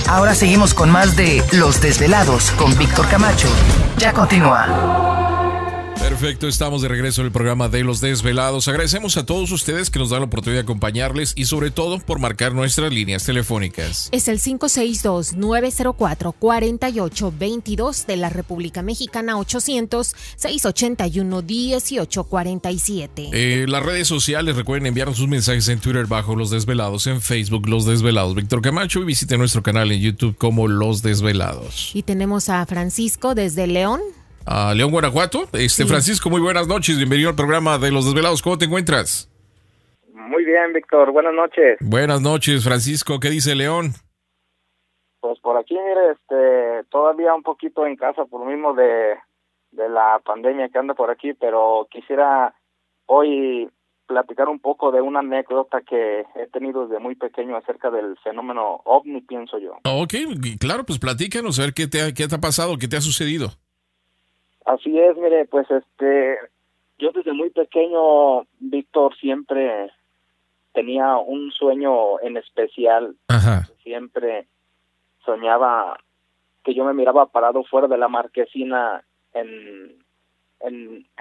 Ahora seguimos con más de Los Desvelados con Víctor Camacho. Ya continúa. Perfecto, estamos de regreso en el programa de Los Desvelados. Agradecemos a todos ustedes que nos dan la oportunidad de acompañarles y sobre todo por marcar nuestras líneas telefónicas. Es el 562-904-4822 de la República Mexicana, 800-681-1847. Las redes sociales, recuerden enviarnos sus mensajes en Twitter bajo Los Desvelados, en Facebook Los Desvelados Víctor Camacho y visiten nuestro canal en YouTube como Los Desvelados. Y tenemos a Francisco desde León. A León, Guanajuato. Sí. Francisco, muy buenas noches. Bienvenido al programa de Los Desvelados. ¿Cómo te encuentras? Muy bien, Víctor. Buenas noches. Buenas noches, Francisco. ¿Qué dice León? Pues por aquí, mire, todavía un poquito en casa por lo mismo de la pandemia que anda por aquí, pero quisiera hoy platicar un poco de una anécdota que he tenido desde muy pequeño acerca del fenómeno OVNI, pienso yo. Ok, claro, pues platícanos, a ver qué te ha pasado, qué te ha sucedido. Así es, mire, pues yo desde muy pequeño, Víctor, siempre tenía un sueño en especial. Ajá. Siempre soñaba que yo me miraba parado fuera de la marquesina en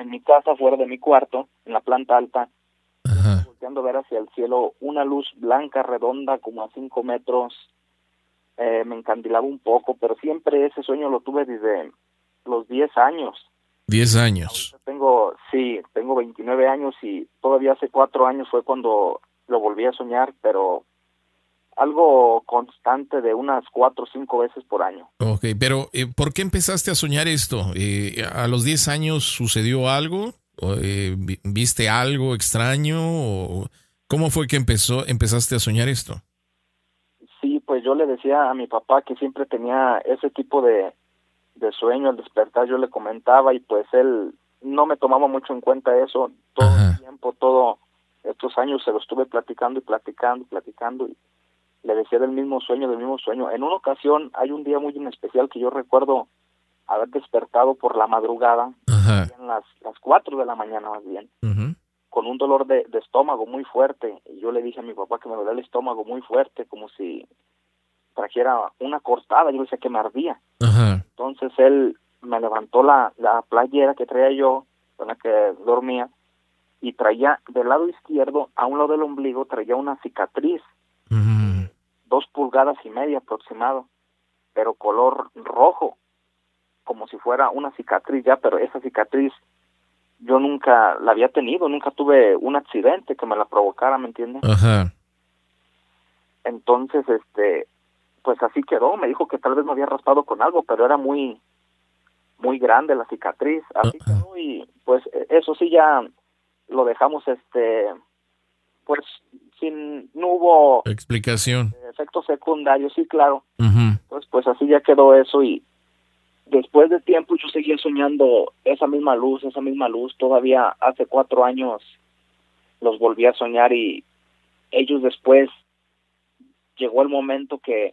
mi casa, fuera de mi cuarto, en la planta alta, Ajá. volteando a ver hacia el cielo una luz blanca, redonda, como a 5 metros. Me encandilaba un poco, pero siempre ese sueño lo tuve desde los 10 años. 10 años. Tengo 29 años y todavía hace 4 años fue cuando lo volví a soñar, pero algo constante de unas 4 o 5 veces por año. Ok, pero ¿por qué empezaste a soñar esto? ¿A los 10 años sucedió algo? ¿O, viste algo extraño? ¿O cómo fue que empezaste a soñar esto? Sí, pues yo le decía a mi papá que siempre tenía ese tipo de sueño al despertar. Yo le comentaba y pues él no me tomaba mucho en cuenta eso. Todo el tiempo, todos estos años se lo estuve platicando y le decía del mismo sueño. En una ocasión, hay un día muy especial que yo recuerdo haber despertado por la madrugada, en las 4 de la mañana más bien, con un dolor de estómago muy fuerte. Y yo le dije a mi papá que me dolía el estómago muy fuerte, como si trajera una cortada. Yo le decía que me ardía. Entonces él me levantó la playera que traía yo, con la que dormía, y traía del lado izquierdo, a un lado del ombligo, traía una cicatriz, 2,5 pulgadas aproximado, pero color rojo, como si fuera una cicatriz ya, pero esa cicatriz yo nunca la había tenido, nunca tuve un accidente que me la provocara, ¿me entiendes? Entonces, pues así quedó. Me dijo que tal vez me había raspado con algo, pero era muy muy grande la cicatriz. Así quedó y pues eso sí ya lo dejamos, pues no hubo explicación, efectos secundarios, sí, claro. Pues así ya quedó eso. Y después de tiempo yo seguía soñando esa misma luz. Todavía hace 4 años los volví a soñar y ellos después llegó el momento que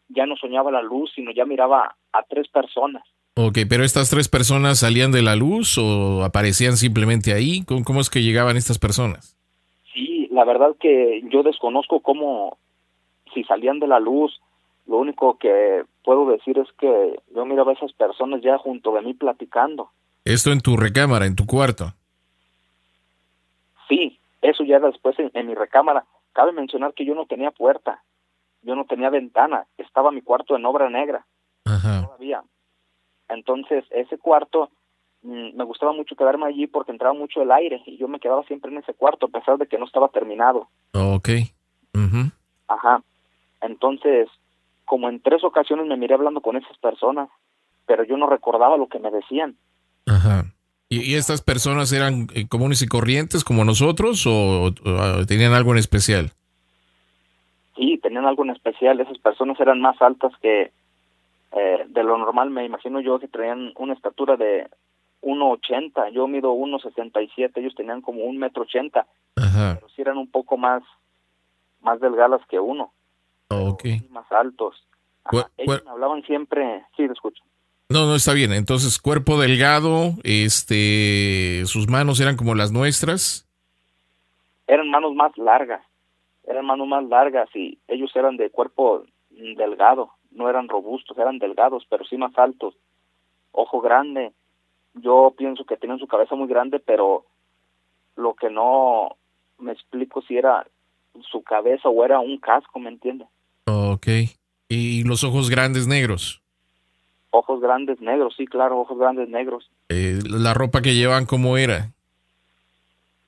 ya no soñaba la luz, sino ya miraba a 3 personas. Ok, pero ¿estas 3 personas salían de la luz o aparecían simplemente ahí? ¿Cómo es que llegaban estas personas? Sí, la verdad que yo desconozco cómo, si salían de la luz. Lo único que puedo decir es que yo miraba a esas personas ya junto de mí platicando. ¿Esto en tu recámara, en tu cuarto? Sí, eso ya era después en mi recámara. Cabe mencionar que yo no tenía puerta. Yo no tenía ventana, estaba mi cuarto en obra negra. Todavía. Entonces, ese cuarto, me gustaba mucho quedarme allí porque entraba mucho el aire y yo me quedaba siempre en ese cuarto a pesar de que no estaba terminado. Ok. Entonces, como en 3 ocasiones me miré hablando con esas personas, pero yo no recordaba lo que me decían. ¿Y estas personas eran comunes y corrientes como nosotros o tenían algo en especial? Sí, tenían algo en especial. Esas personas eran más altas que de lo normal. Me imagino yo que traían una estatura de 1,80, yo mido 1,67, ellos tenían como 1,80 m, pero sí eran un poco más delgadas que uno, okay, más altos. Ellos me hablaban siempre, sí, lo escucho. No, está bien. Entonces, cuerpo delgado, sus manos eran como las nuestras. Eran manos más largas y ellos eran de cuerpo delgado, no eran robustos, eran delgados, pero sí más altos, ojo grande. Yo pienso que tenían su cabeza muy grande, pero lo que no me explico si era su cabeza o era un casco, ¿me entiendes? Okay. ¿Y los ojos grandes negros? Ojos grandes negros, sí, claro, ojos grandes negros. ¿La ropa que llevan cómo era?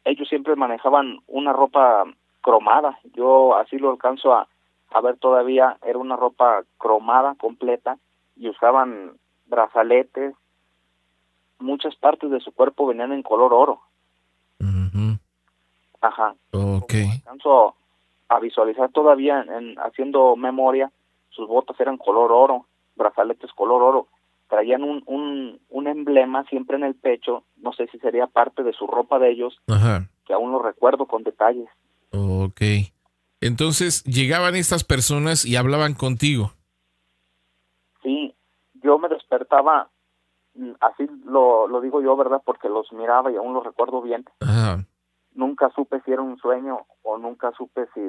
Ellos siempre manejaban una ropa cromada, yo así lo alcanzo a ver todavía, era una ropa cromada completa y usaban brazaletes, muchas partes de su cuerpo venían en color oro. Ajá. Okay. Como alcanzo a visualizar todavía haciendo memoria, sus botas eran color oro, brazaletes color oro, traían un emblema siempre en el pecho, no sé si sería parte de su ropa de ellos, que aún lo recuerdo con detalles. Okay. Entonces, llegaban estas personas y hablaban contigo. Sí, yo me despertaba, así lo digo yo, ¿verdad? Porque los miraba y aún los recuerdo bien. Nunca supe si era un sueño o nunca supe si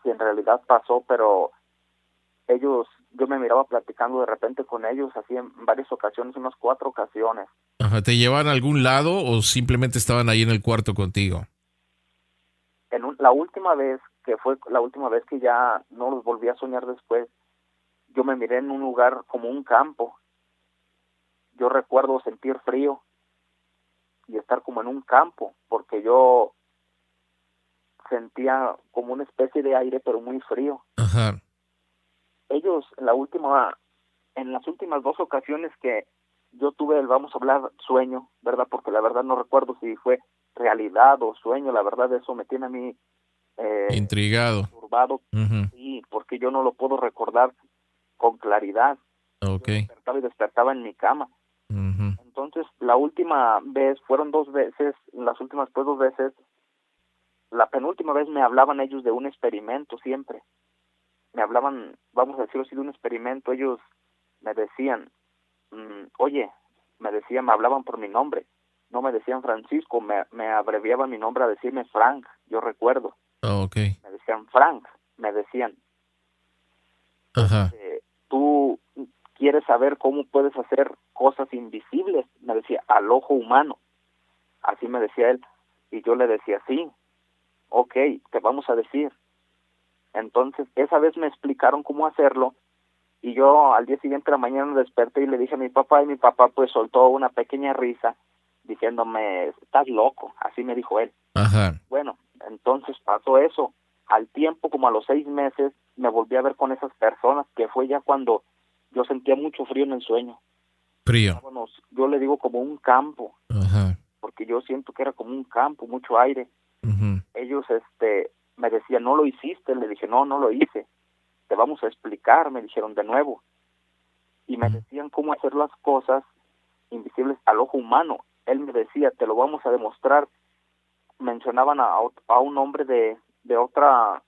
en realidad pasó, pero yo me miraba platicando de repente con ellos, así en varias ocasiones, unas 4 ocasiones. ¿Te llevaban a algún lado o simplemente estaban ahí en el cuarto contigo? La última vez, que fue la última vez que ya no los volví a soñar después, yo me miré en un lugar como un campo. Yo recuerdo sentir frío y estar como en un campo, porque yo sentía como una especie de aire, pero muy frío. Ellos, en las últimas 2 ocasiones que yo tuve vamos a hablar, sueño, ¿verdad? Porque la verdad no recuerdo si fue realidad o sueño, la verdad eso me tiene a mí intrigado, turbado, sí, porque yo no lo puedo recordar con claridad. Okay. Yo despertaba en mi cama. Entonces, la última vez, fueron 2 veces, las últimas pues 2 veces, la penúltima vez me hablaban ellos de un experimento siempre. Me hablaban, vamos a decirlo así, de un experimento. Ellos me decían, oye, me hablaban por mi nombre. No me decían Francisco, me abreviaban mi nombre a decirme Frank, yo recuerdo. Okay. Me decían Frank, me decían. Tú quieres saber cómo puedes hacer cosas invisibles, me decía, al ojo humano. Así me decía él. Y yo le decía, sí, ok, te vamos a decir. Entonces, esa vez me explicaron cómo hacerlo, y yo al día siguiente de la mañana me desperté y le dije a mi papá, y mi papá pues soltó una pequeña risa, diciéndome, estás loco, así me dijo él. Bueno, entonces pasó eso. Al tiempo, como a los 6 meses, me volví a ver con esas personas, que fue ya cuando yo sentía mucho frío en el sueño. Frío. Yo le digo como un campo, porque yo siento que era como un campo, mucho aire. Ellos me decían, no lo hiciste, le dije, no lo hice, te vamos a explicar, me dijeron de nuevo, y me decían cómo hacer las cosas invisibles al ojo humano. Él me decía, te lo vamos a demostrar. Mencionaban a un hombre de otra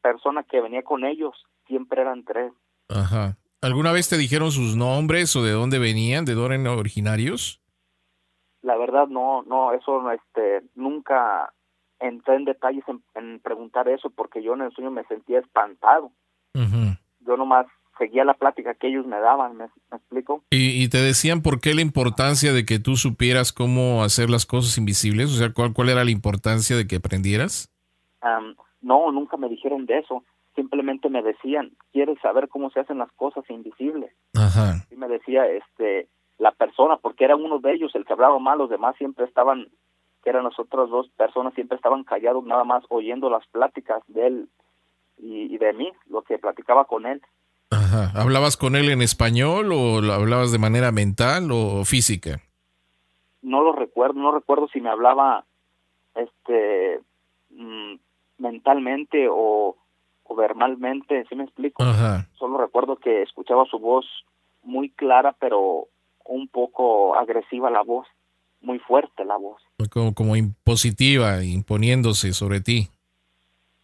persona que venía con ellos, siempre eran 3. ¿Alguna vez te dijeron sus nombres o de dónde venían, de dónde eran originarios? La verdad no, eso nunca entré en detalles en preguntar eso, porque yo en el sueño me sentía espantado. Yo nomás seguía la plática que ellos me daban, ¿me explico? ¿Y te decían por qué la importancia de que tú supieras cómo hacer las cosas invisibles? O sea, ¿cuál era la importancia de que aprendieras? No, nunca me dijeron de eso. Simplemente me decían, ¿quieres saber cómo se hacen las cosas invisibles? Y me decía la persona, porque era uno de ellos el que hablaba mal, los demás siempre estaban, que eran las otras 2 personas, siempre estaban callados, nada más oyendo las pláticas de él y de mí, lo que platicaba con él. ¿Hablabas con él en español o lo hablabas de manera mental o física? No recuerdo si me hablaba mentalmente o verbalmente, ¿sí me explico? Solo recuerdo que escuchaba su voz muy clara, pero un poco agresiva la voz, muy fuerte la voz. Como impositiva, imponiéndose sobre ti.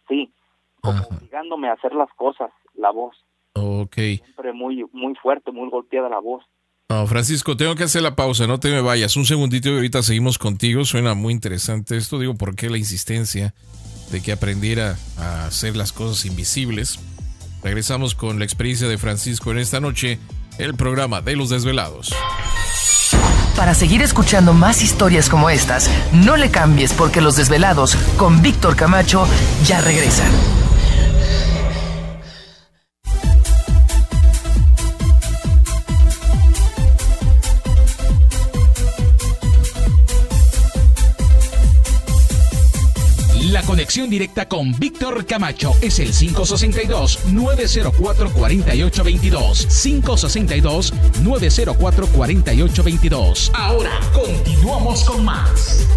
Sí, como obligándome a hacer las cosas, la voz. Ok. Siempre muy fuerte, muy golpeada la voz. No, Francisco, tengo que hacer la pausa, no te me vayas. Un segundito y ahorita seguimos contigo. Suena muy interesante esto. Digo, ¿por qué la insistencia de que aprendiera a hacer las cosas invisibles? Regresamos con la experiencia de Francisco en esta noche, el programa de Los Desvelados. Para seguir escuchando más historias como estas, no le cambies porque Los Desvelados con Víctor Camacho ya regresan. La conexión directa con Víctor Camacho es el 562-904-4822. 562-904-4822. Ahora continuamos con más.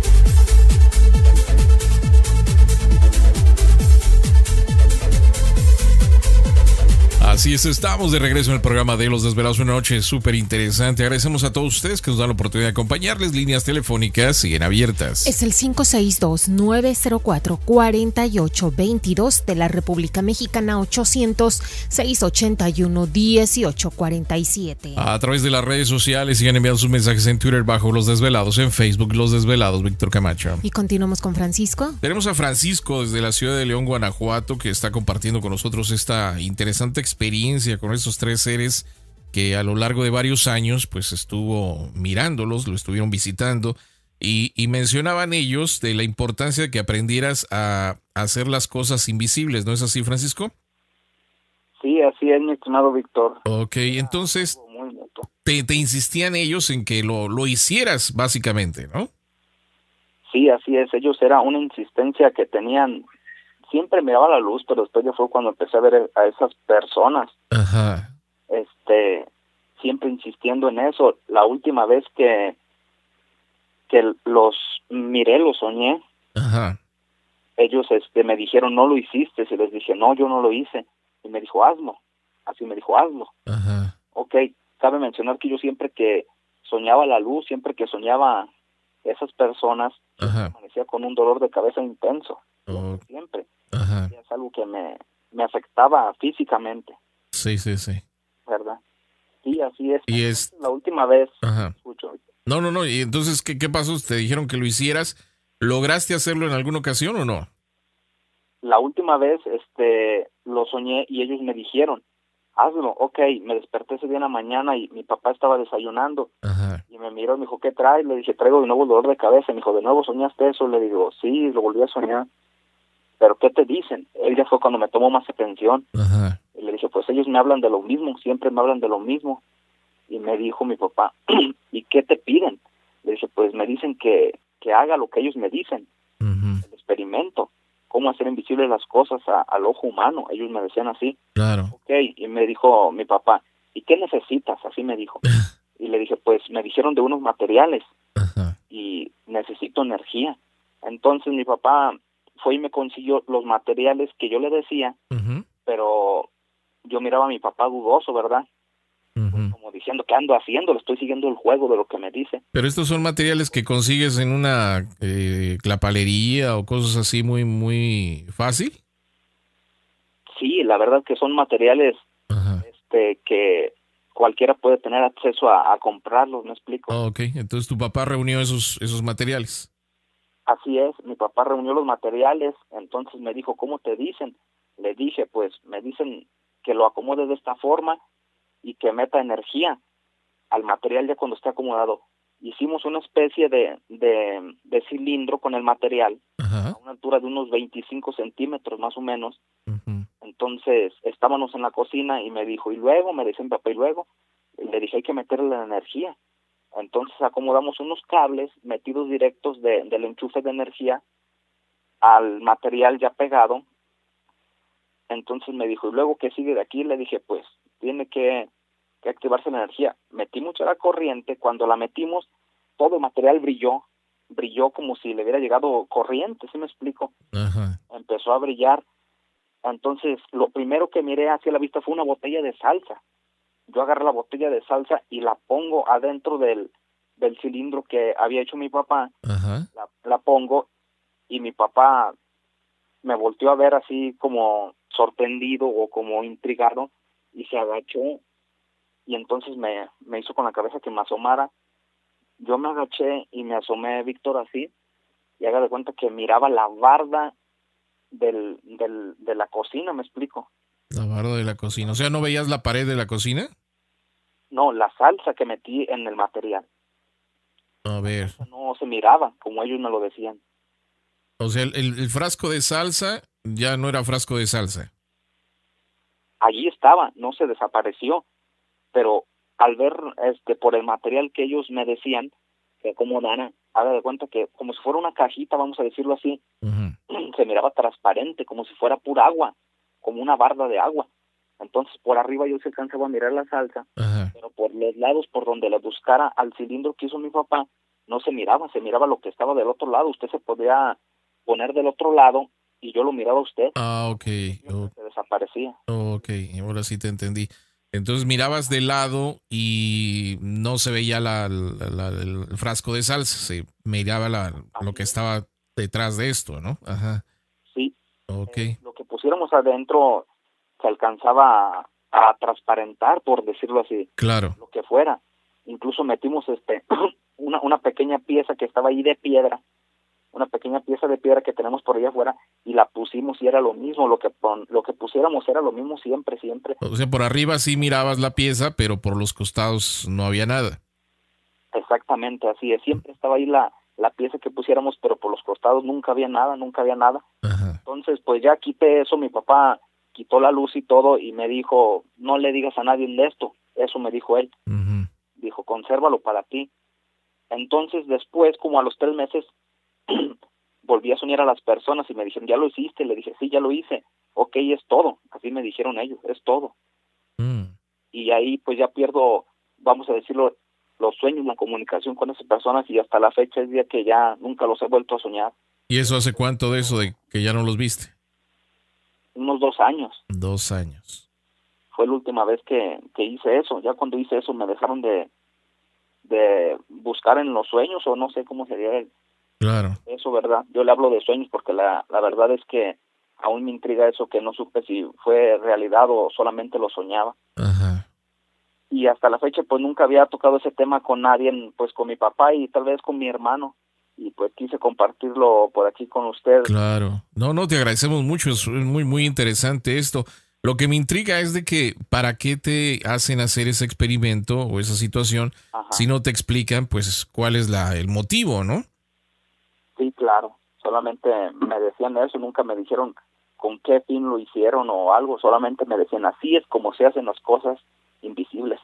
Así es, estamos de regreso en el programa de Los Desvelados, una noche súper interesante. Agradecemos a todos ustedes que nos dan la oportunidad de acompañarles. Líneas telefónicas siguen abiertas. Es el 562-904-4822 de la República Mexicana, 800-681-1847. A través de las redes sociales sigan enviando sus mensajes en Twitter bajo Los Desvelados, en Facebook Los Desvelados, Víctor Camacho. Y continuamos con Francisco. Tenemos a Francisco desde la ciudad de León, Guanajuato, que está compartiendo con nosotros esta interesante experiencia con estos tres seres que a lo largo de varios años pues estuvo mirándolos, lo estuvieron visitando y mencionaban ellos de la importancia de que aprendieras a hacer las cosas invisibles, ¿no es así, Francisco? Sí, así es, mi estimado Víctor. Ok, entonces te insistían ellos en que lo hicieras básicamente, ¿no? Sí, así es, ellos era una insistencia que tenían. Siempre me daba la luz, pero después ya fue cuando empecé a ver a esas personas. Ajá. Siempre insistiendo en eso. La última vez que los miré, los soñé. Ajá. Ellos me dijeron, no lo hiciste. Y les dije, no, yo no lo hice. Y me dijo, hazlo. Así me dijo, hazlo. Ajá. Ok, cabe mencionar que yo siempre que soñaba la luz, siempre que soñaba esas personas, amanecía con un dolor de cabeza intenso. Siempre. Ajá. Es algo que me afectaba físicamente. Sí. ¿Verdad? Sí, así es. Y es la última vez. Ajá. No. Y entonces, ¿qué pasó? ¿Te dijeron que lo hicieras? ¿Lograste hacerlo en alguna ocasión o no? La última vez, lo soñé y ellos me dijeron, hazlo. Ok, me desperté ese día en la mañana y mi papá estaba desayunando. Ajá. Y me miró y me dijo, ¿qué traes? Le dije, traigo de nuevo el dolor de cabeza. Me dijo, ¿de nuevo soñaste eso? Le digo, sí, lo volví a soñar. ¿Pero qué te dicen? Él ya fue cuando me tomó más atención. Ajá. Y le dije, pues ellos me hablan de lo mismo, siempre me hablan de lo mismo. Y me dijo mi papá, ¿y qué te piden? Le dije, pues me dicen que haga lo que ellos me dicen. Uh-huh. El experimento, cómo hacer invisibles las cosas al ojo humano. Ellos me decían así. Claro. Ok, y me dijo mi papá, ¿y qué necesitas? Así me dijo. Y le dije, pues me dijeron de unos materiales. Ajá. Y necesito energía. Entonces mi papá fue y me consiguió los materiales que yo le decía, uh-huh. pero yo miraba a mi papá dudoso, ¿verdad? Uh-huh. Como diciendo, ¿qué ando haciendo? Le estoy siguiendo el juego de lo que me dice. Pero estos son materiales que consigues en una clapalería o cosas así muy fácil. Sí, la verdad que son materiales Ajá. Que cualquiera puede tener acceso a comprarlos, ¿me explico? Oh, ok, entonces tu papá reunió esos materiales. Así es, mi papá reunió los materiales, entonces me dijo, ¿cómo te dicen? Le dije, pues me dicen que lo acomode de esta forma y que meta energía al material ya cuando esté acomodado. Hicimos una especie de cilindro con el material. Ajá. A una altura de unos 25 centímetros más o menos. Uh-huh. Entonces estábamos en la cocina y me dijo, y luego, me dice mi papá, y luego, y le dije, hay que meterle la energía. Entonces acomodamos unos cables metidos directos del enchufe de energía al material ya pegado. Entonces me dijo, ¿y luego qué sigue de aquí? Le dije, pues tiene que activarse la energía. Metí mucha la corriente, cuando la metimos, todo el material brilló como si le hubiera llegado corriente, ¿sí me explico? Ajá. Empezó a brillar. Entonces lo primero que miré hacia la vista fue una botella de salsa. yo agarré la botella de salsa y la pongo adentro del cilindro que había hecho mi papá. Ajá. La pongo y mi papá me volteó a ver así como sorprendido o como intrigado y se agachó y entonces me hizo con la cabeza que me asomara. Yo me agaché y me asomé, Víctor, así, y haga de cuenta que miraba la barda de la cocina, ¿me explico? La barda de la cocina. O sea, ¿no veías la pared de la cocina? No, la salsa que metí en el material. A ver. No se miraba, como ellos me lo decían. O sea, el frasco de salsa ya no era frasco de salsa. Allí estaba, no se desapareció, pero al ver por el material que ellos me decían que acomodara, haga de cuenta que como si fuera una cajita, vamos a decirlo así, se miraba transparente, como si fuera pura agua, como una barda de agua. Entonces por arriba yo se alcanzaba a mirar la salsa, pero por los lados, por donde le buscara al cilindro que hizo mi papá, no se miraba lo que estaba del otro lado. Usted se podía poner del otro lado y yo lo miraba a usted. Ah, ok. Se desaparecía. Ok, ahora sí te entendí. Entonces mirabas de lado y no se veía el frasco de salsa, se miraba lo que estaba detrás de esto, ¿no? Ajá. Sí. Ok. Lo que pusiéramos adentro se alcanzaba a transparentar, por decirlo así. Claro. Lo que fuera. Incluso metimos una pequeña pieza que estaba ahí de piedra, una pequeña pieza de piedra que tenemos por allá afuera, y la pusimos y era lo mismo, lo que pusiéramos era lo mismo siempre. O sea, por arriba sí mirabas la pieza, pero por los costados no había nada. Exactamente, así es. Siempre estaba ahí la pieza que pusiéramos, pero por los costados nunca había nada. Ajá. Entonces, pues ya quité eso, mi papá quitó la luz y todo, y me dijo, no le digas a nadie de esto. Eso me dijo él. Dijo, consérvalo para ti. Entonces, después, como a los 3 meses, volví a soñar a las personas y me dijeron, ¿ya lo hiciste? Le dije, sí, ya lo hice. Ok, es todo. Así me dijeron ellos, es todo. Y ahí pues ya pierdo, vamos a decirlo, los sueños, la comunicación con esas personas, y hasta la fecha es día que ya nunca los he vuelto a soñar. ¿Y eso hace cuánto de eso, de que ya no los viste? Unos 2 años. 2 años. Fue la última vez que hice eso. Ya cuando hice eso me dejaron de buscar en los sueños, o no sé cómo sería Claro. eso, ¿verdad? Yo le hablo de sueños porque la verdad es que aún me intriga eso, que no supe si fue realidad o solamente lo soñaba. Ajá. Y hasta la fecha pues nunca había tocado ese tema con nadie, pues con mi papá y tal vez con mi hermano, y pues quise compartirlo por aquí con usted. Claro. No, te agradecemos mucho, es muy, muy interesante esto. Lo que me intriga es de que ¿para qué te hacen hacer ese experimento o esa situación si no te explican pues cuál es el motivo, ¿no? Sí, claro. Solamente me decían eso, nunca me dijeron con qué fin lo hicieron o algo, solamente me decían, así es como se hacen las cosas invisibles.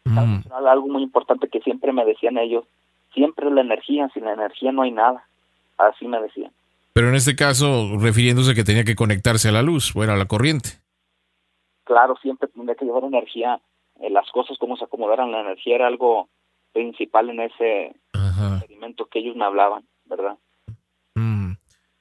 Algo muy importante que siempre me decían ellos, siempre la energía, sin la energía no hay nada. Así me decían. Pero en este caso, refiriéndose a que tenía que conectarse a la luz, o era la corriente. Claro, siempre tendría que llevar energía, las cosas como se acomodaran, la energía era algo principal en ese experimento que ellos me hablaban, ¿verdad?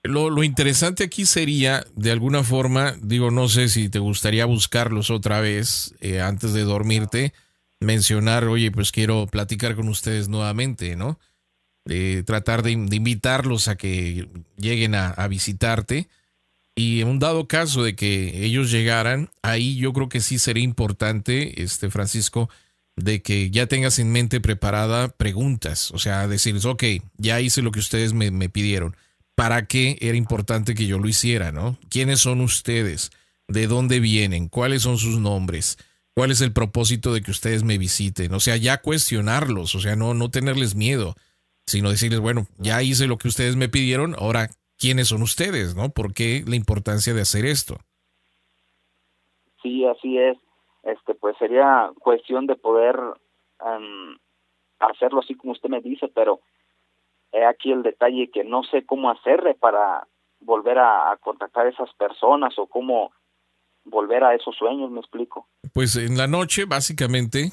Lo interesante aquí sería, de alguna forma, digo, no sé si te gustaría buscarlos otra vez antes de dormirte, mencionar, oye, pues quiero platicar con ustedes nuevamente, ¿no? Tratar de invitarlos a que lleguen a visitarte, y en un dado caso de que ellos llegaran, ahí yo creo que sí sería importante, Francisco, de que ya tengas en mente preparada preguntas, o sea, decirles, ok, ya hice lo que ustedes me pidieron. ¿Para qué era importante que yo lo hiciera, no? ¿Quiénes son ustedes? ¿De dónde vienen? ¿Cuáles son sus nombres? ¿Cuál es el propósito de que ustedes me visiten? O sea, ya cuestionarlos, o sea, no tenerles miedo, sino decirles, bueno, ya hice lo que ustedes me pidieron, ahora, ¿quiénes son ustedes, no? ¿Por qué la importancia de hacer esto? Sí, así es. Pues sería cuestión de poder hacerlo así como usted me dice, pero he aquí el detalle que no sé cómo hacerle para volver a contactar a esas personas, o cómo volver a esos sueños, ¿me explico? Pues en la noche, básicamente,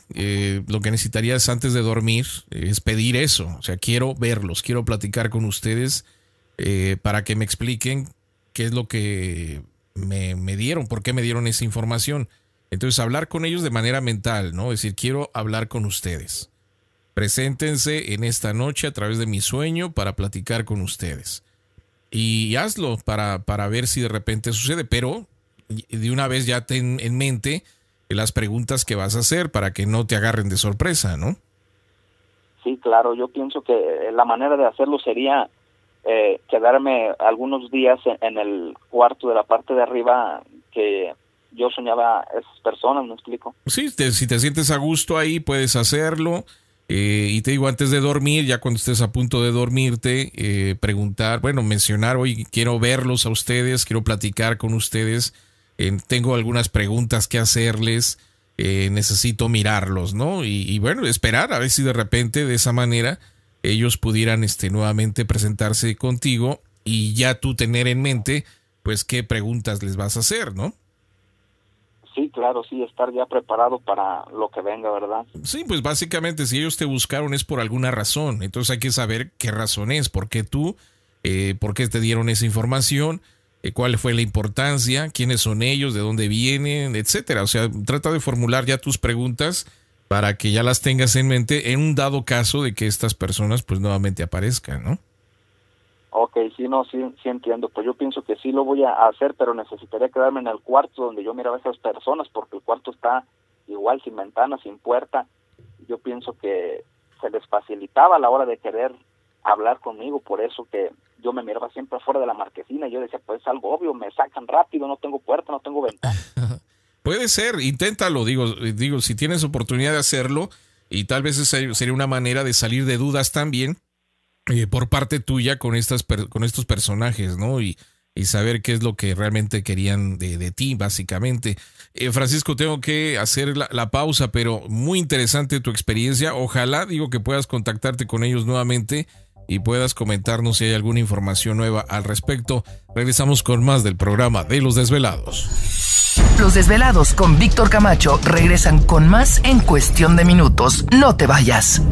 lo que necesitarías antes de dormir es pedir eso. O sea, quiero verlos, quiero platicar con ustedes para que me expliquen qué es lo que me dieron, por qué me dieron esa información. Entonces, hablar con ellos de manera mental, ¿no? Es decir, quiero hablar con ustedes. Preséntense en esta noche a través de mi sueño para platicar con ustedes. Y hazlo para ver si de repente sucede, pero de una vez ya ten en mente las preguntas que vas a hacer para que no te agarren de sorpresa, ¿no? Sí, claro, yo pienso que la manera de hacerlo sería quedarme algunos días en el cuarto de la parte de arriba que yo soñaba a esas personas, ¿me explico? Sí, si te sientes a gusto ahí, puedes hacerlo. Y te digo, antes de dormir, ya cuando estés a punto de dormirte, preguntar, bueno, mencionar, oye, quiero verlos a ustedes, quiero platicar con ustedes, tengo algunas preguntas que hacerles, necesito mirarlos, ¿no? Y bueno, esperar a ver si de repente de esa manera ellos pudieran nuevamente presentarse contigo y ya tú tener en mente, pues, qué preguntas les vas a hacer, ¿no? Sí, claro, sí, estar ya preparado para lo que venga, ¿verdad? Sí, pues básicamente si ellos te buscaron es por alguna razón, entonces hay que saber qué razón es, por qué tú, por qué te dieron esa información, cuál fue la importancia, quiénes son ellos, de dónde vienen, etcétera. O sea, trata de formular ya tus preguntas para que ya las tengas en mente en un dado caso de que estas personas pues nuevamente aparezcan, ¿no? Ok, sí entiendo. Pues yo pienso que sí lo voy a hacer, pero necesitaría quedarme en el cuarto donde yo miraba a esas personas, porque el cuarto está igual, sin ventana, sin puerta. Yo pienso que se les facilitaba a la hora de querer hablar conmigo, por eso que yo me miraba siempre afuera de la marquesina y yo decía, pues es algo obvio, me sacan rápido, no tengo puerta, no tengo ventana. Puede ser, inténtalo, digo, si tienes oportunidad de hacerlo, y tal vez esa sería una manera de salir de dudas también, por parte tuya con estos personajes, ¿no? Y saber qué es lo que realmente querían de ti, básicamente. Francisco, tengo que hacer la pausa, pero muy interesante tu experiencia. Ojalá, digo, que puedas contactarte con ellos nuevamente y puedas comentarnos si hay alguna información nueva al respecto. Regresamos con más del programa de Los Desvelados. Los Desvelados con Víctor Camacho regresan con más en cuestión de minutos. No te vayas.